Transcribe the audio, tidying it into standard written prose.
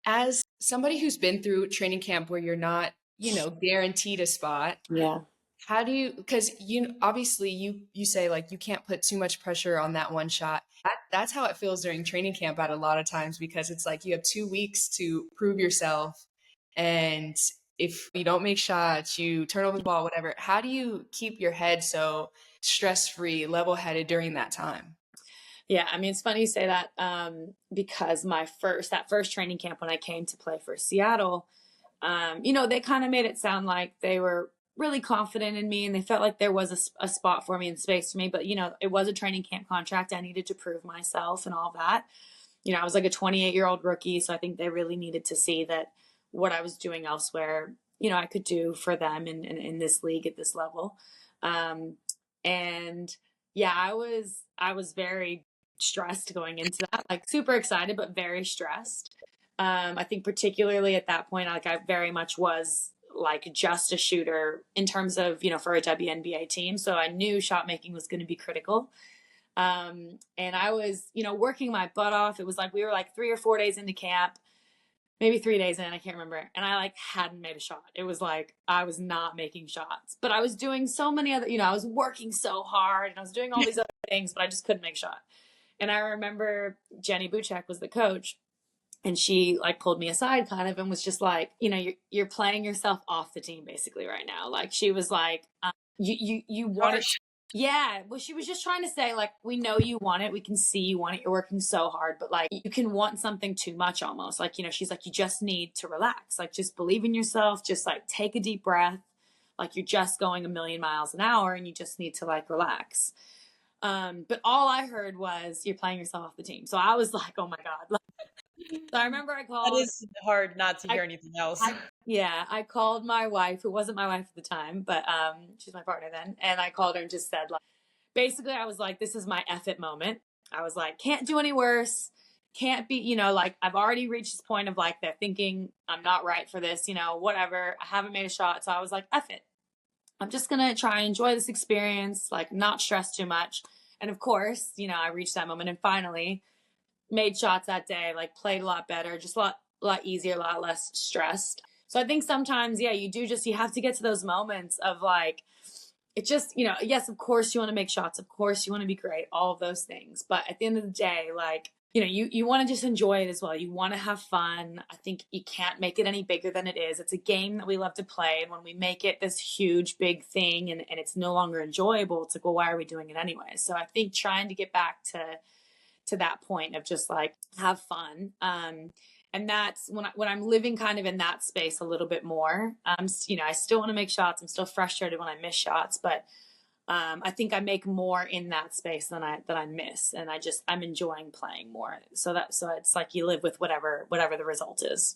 As somebody who's been through training camp where you're not, guaranteed a spot, Yeah. how do you, because obviously you say like you can't put too much pressure on that one shot. That's how it feels during training camp at a lot of times because it's like you have 2 weeks to prove yourself. And if you don't make shots, you turn over the ball, whatever. How do you keep your head so stress-free, level-headed during that time? Yeah, I mean, it's funny you say that because that first training camp when I came to play for Seattle, they kind of made it sound like they were really confident in me and they felt like there was a spot for me and space for me. But, it was a training camp contract. I needed to prove myself and all that. I was like a 28-year-old rookie. So I think they really needed to see that what I was doing elsewhere, I could do for them in this league at this level. Um, and yeah, I was very stressed going into that, like super excited, but very stressed. I think particularly at that point, like I very much was like just a shooter in terms of, for a WNBA team. So I knew shot making was going to be critical. And I was, working my butt off. It was like we were like 3 or 4 days into camp, maybe 3 days in, I can't remember. And I like hadn't made a shot. It was like I was not making shots, but I was doing so many other, I was working so hard and I was doing all these other things, but I just couldn't make a shot. And I remember Jenny Buchek was the coach and she like pulled me aside kind of and was just like, you're playing yourself off the team basically right now. Like she was like, you want it. Harsh. Yeah. Well, she was just trying to say like, we know you want it. We can see you want it. You're working so hard, but like you can want something too much almost. Like, she's like, you just need to relax. Like just believe in yourself. Just like take a deep breath. Like you're just going a million miles an hour and you just need to like relax. But all I heard was you're playing yourself off the team. So I was like, oh my God. So I remember I That called, is hard not to I, hear anything else. yeah, I called my wife, who wasn't my wife at the time, but she's my partner then. And I called her and just said, like, basically, I was like, this is my F it moment. I was like, can't do any worse. Can't be, like I've already reached this point of like, they're thinking I'm not right for this, whatever. I haven't made a shot. So I was like, F it. I'm just going to try and enjoy this experience, like not stress too much. And of course, I reached that moment and finally made shots that day, like played a lot better, just a lot easier, a lot less stressed. So I think sometimes, yeah, you have to get to those moments of like, it just, yes, of course you want to make shots. Of course you want to be great, all of those things. But at the end of the day, like, you want to just enjoy it as well. You want to have fun. I think you can't make it any bigger than it is. It's a game that we love to play. And when we make it this huge, big thing and it's no longer enjoyable, it's like, well, why are we doing it anyway? So I think trying to get back to that point of just like have fun. And that's when I'm living kind of in that space a little bit more. I still want to make shots. I'm still frustrated when I miss shots, but I think I make more in that space than I miss, and I'm enjoying playing more. So it's like you live with whatever the result is.